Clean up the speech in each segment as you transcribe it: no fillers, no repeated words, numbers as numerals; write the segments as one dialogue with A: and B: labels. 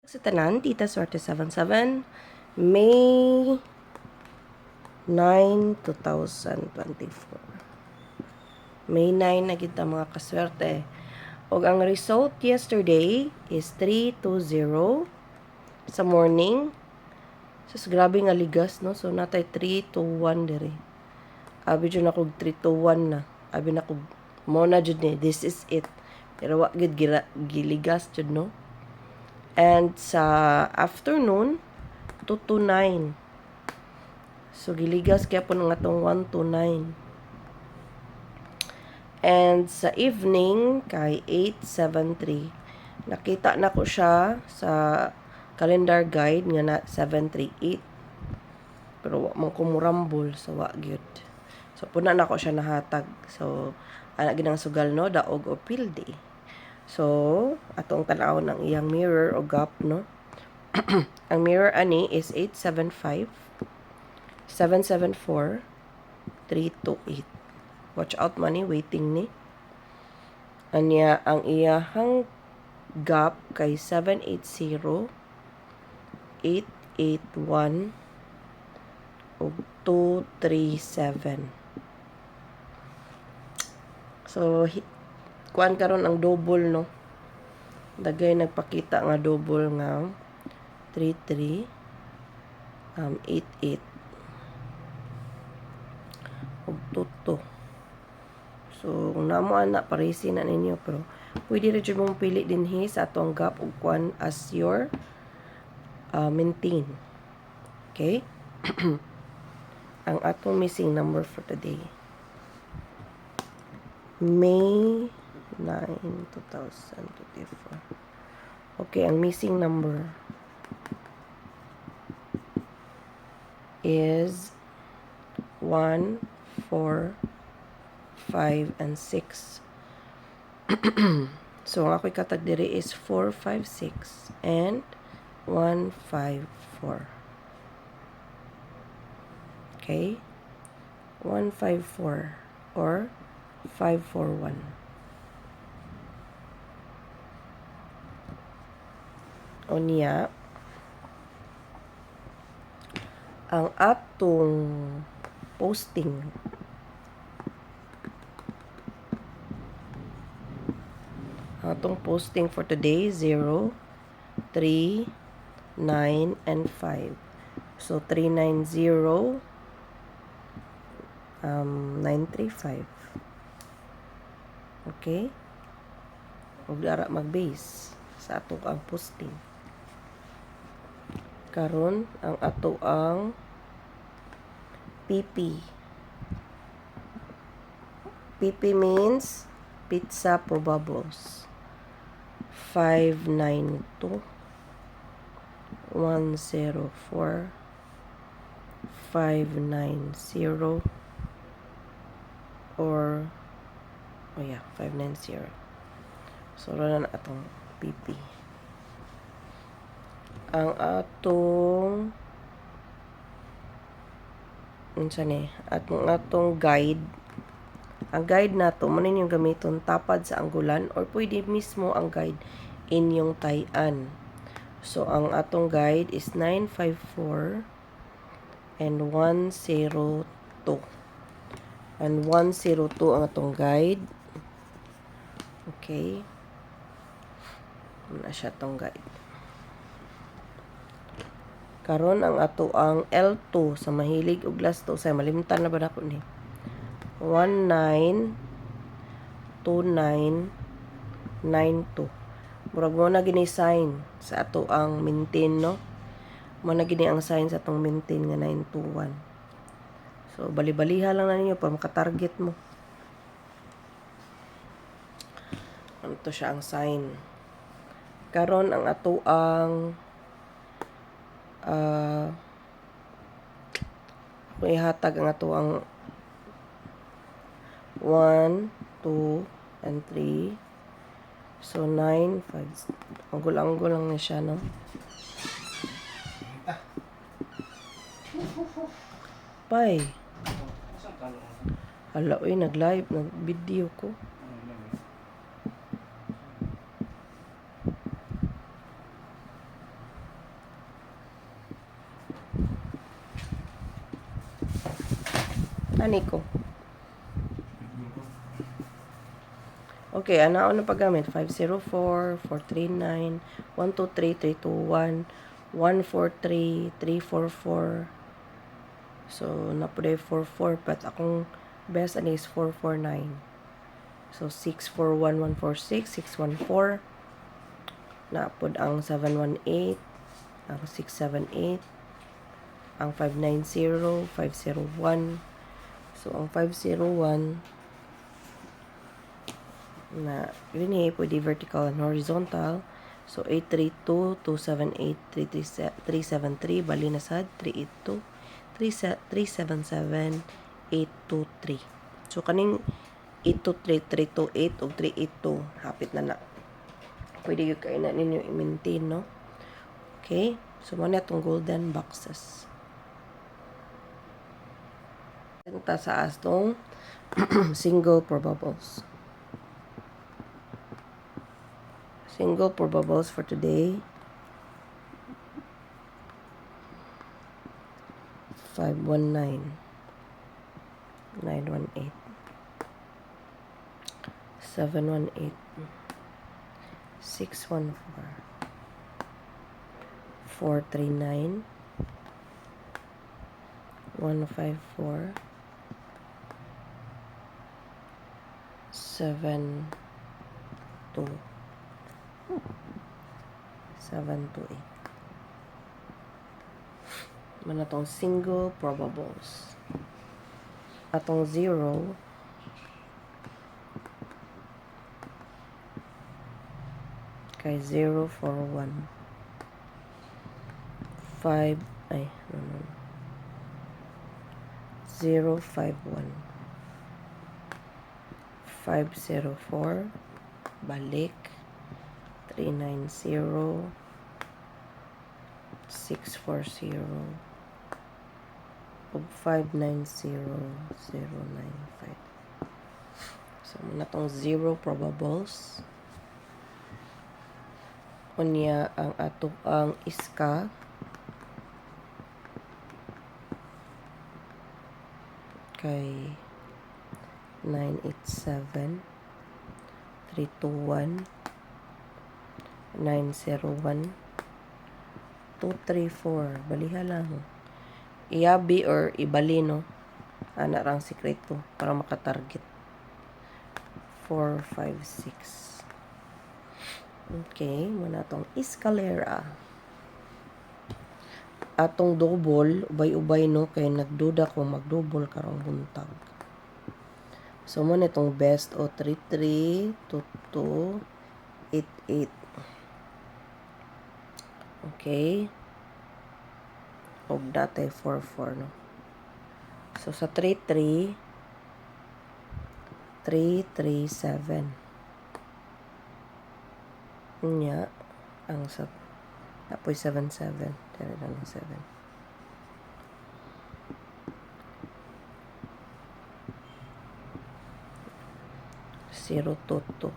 A: Sa tanan, Tita Swerte 77, May 9, 2024. May 9 na kita mga kaswerte. O ang result yesterday is 320 sa morning. Sus, grabe nga ligas, no? So, natay 321 dire. Abi dyan ako 321 na. Abi na ako, mo na dyan eh. This is it. Pero wag giligas dyan, no? And sa afternoon, 229. So, giligas kaya po nga itong 129. And sa evening, kay 873. Nakita na ko siya sa calendar guide nga na 738. Pero wak man ko murambol, so wak gyud. So, puna na ko siya nahatag. So, anak ginang sugal, no? Daog o pildi. So, atong tanaw ng iyang mirror o gap, no? Ang mirror ani is 875, 774, 328. Watch out money, waiting ni. Anya, ang iyahang gap kay 780, 881, o 237. So, kuan karon ang double, no? Dagay nagpakita nga double nga 33, 88, o 22. So, kung namo ana, parisi na ninyo. Pero, pwede rin mong pili din sa atong gap o kwan as your maintain. Okay? Ang atong missing number for today. May 9, 2024. Okay, ang missing number is 1, 4, 5, and 6. So, ang ako'y katag diri is 4, 5, 6 and 1, 5, 4. Okay? 1, 5, 4 or 5, 4, 1. O niya, ang atong posting for today 0, 3, 9, and 5. So 390 935. Okay? Ug dara mag-base sa ato ang posting. Karon ang ato ang PP. PP means pizza probables. 592 104 590 or 590. So, wala na atong PP. Ang atong atong guide. Ang guide nato mo ninyong gamiton tapad sa anggulan or pwede mismo ang guide inyong tayan. So, ang atong guide is 954 and 102. And 102 ang atong guide. Okay. Muna siya tong guide. Karon ang ato ang L2 sa mahilig ug last 2 sa malimtan na ba dako ni? 192992. Murag mo na gini sign sa ato ang maintain, no? Mo na gini ang sign sa atong maintain nga 921. So bali-baliha lang na ninyo para maka-target mo. Ano to siya ang sign. Karon ang ato ang may hatag ang ato ang 1, 2, and 3. So, 9, 5. Anggol-anggol lang na siya, no? Pay. Hala, nag-live, nag-video ko. Ani ko. Okay, ano na paggamit? 504, 439, 123, 321, 143, 344. So, napuday 44, but akong best ani is 449. So, 641, 146, 614. Napod ang 718, ang 678, ang 590, 501. So, ang 501 na yun pwede vertical and horizontal. So, 832, 278, 373, bali na sad, 382, 377, 823. So, kaning 823, 328, o 382, hapit na na. Pwede yung kayo na ninyo i-maintain, no? Okay? So, muna itong golden boxes. Ito sa astong single probables. Single probables for today. 519, 918, 718, 614, 439, 154, 728. Mana tong single probables. Atong 0 kay 041 5 ay no. 051 504 balik 390 640 ug 590,095. So, muna tong 0 probables. Unya ang ato ang iska kay 987 321 901 234. Baliha lang. Iabi or ibali, no? Ana rang sikreto para makatarget. 4, 5, 6. Okay, muna tong escalera. Atong double, ubay-ubay, no? Kay nagduda kung mag-double karong buntag. So, muna itong best o 33, 22, 88. Okay. Og datay 44, no? So, sa 33, 337. Nya, ang sa tapoy 77. Tara lang ng 7. Zero toto.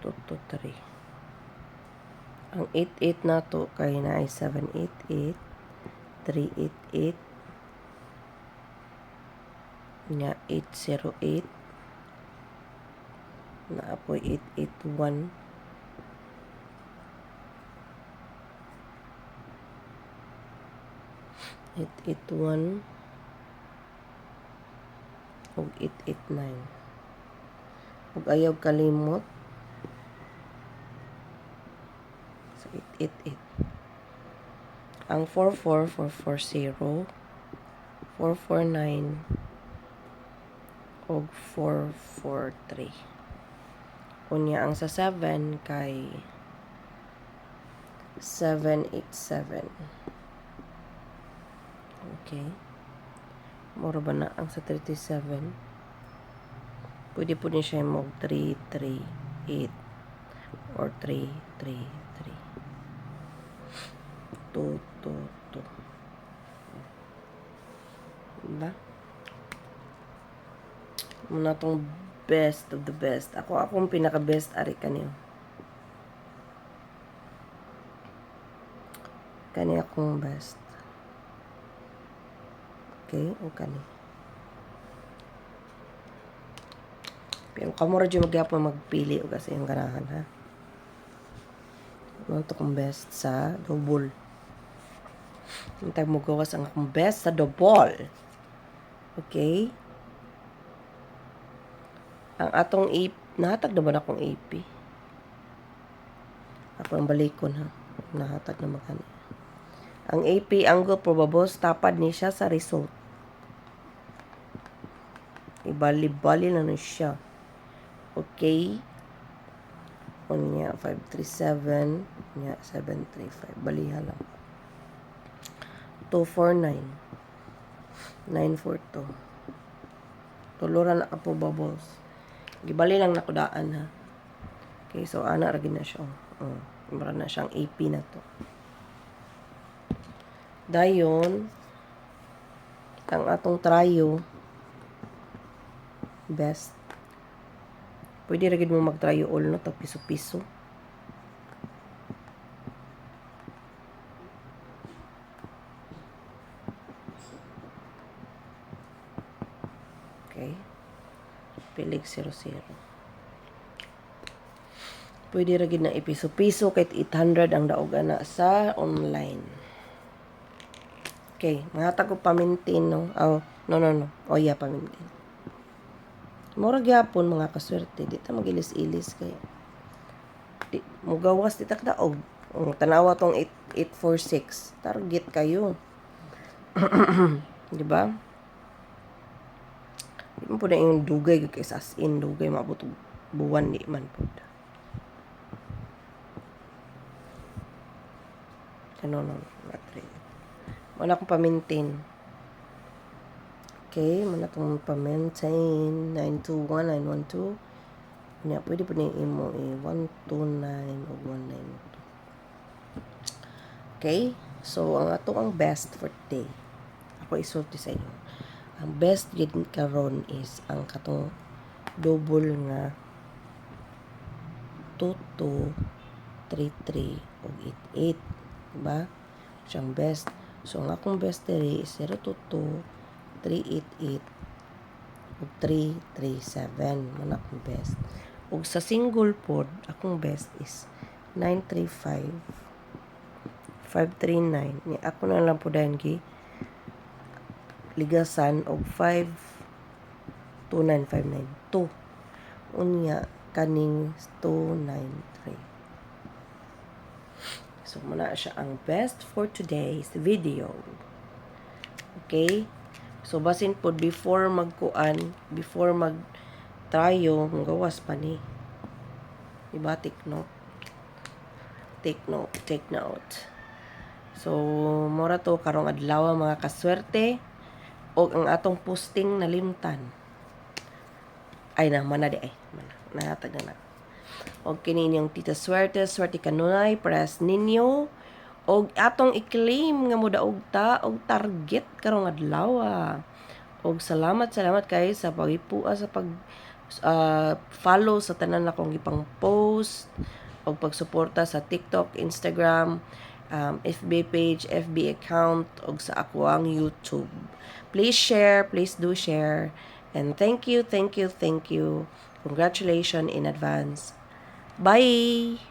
A: 223. Ang 88 na to kay na ay 788, 388, nya 808, na apoy 881, 881, ug 889. Ug ayaw kalimot sa 888. Ang 44440, 449, ug 443. Unya ang sa 7 kay 787. Okay. Mura ba na ang sa 37? Pwede po niya siya mag 338 or 333. 222. Diba? Muna tong best of the best. Akong pinaka-best ari kaniyo. Kani akong best. Okay, o kani. Pero kamura dyan magyapon magpili o kasi yung ganahan, ha? Ano ito kong best sa double. Hintay mo gawas ang akong best sa double. Okay? Ang atong AP, nahatag naman akong AP. Ako ang balikon, ha? Nahatag na magkano. Ang AP angle probable, tapad ni siya sa result. Ibali-bali na siya. Okay? Unya, 537. Unya, 735. Baliha lang. 249. 942. Tuluran na po bubbles. Gibali lang na kudaan, ha? Okay, so ana ragin na siya. Mara na siyang AP na to. Dayon, ang atong tryo, best. Pwede ragin mo mag-tryo all, no? Tag piso-piso. Okay. Pilig 00. Pwede ragin na ipiso-piso kahit 800 ang daog na sa online. Okay, mangatag ko pamintin, no? Oh, no. Oh, yeah, pamintin. Mura gyapon mga kaswerte, di ta magilis-ilis kay di mo gawas di ta daog. Tanawa tong 846. Target kayo. Di ba? Di mo po na yung dugay kay as in dugay maabot buwan di man po. No. Wala akong pa-maintain. Okay, muna itong pa-maintain. 921, 912. Kanya, pwede po na yung imo 129 o 192. Okay, so ang ato ang best for today. Ako isulti sa inyo. Ang best gid karon is ang katong double nga 22, 33 o 88. Diba? Siyang best. So, ang akong best diri is 022, 388, o 337. Muna akong best. O sa single pod, akong best is 935, 539. Ni ako na lang po dahil ligasan og 529592. Unya kaning 293. So, muna siya ang best for today's video. Okay? So, basin po, before mag-tryo, gawas pa ni. Diba? Take note. So, mura to, karong adlaw mga kaswerte, o ang atong posting nalimtan. Ay na, mana di ay. Nahatag na. O kininyong Tita Swerte kanunay, press ninyo. O atong i-claim nga mo daog ta og target karong adlaw. Og salamat kayo sa pagipua sa pag follow sa tanan akong ipang post og pagsuporta sa TikTok, Instagram, FB page, FB account og sa ako ang YouTube. Please do share. And thank you. Congratulations in advance. Bye!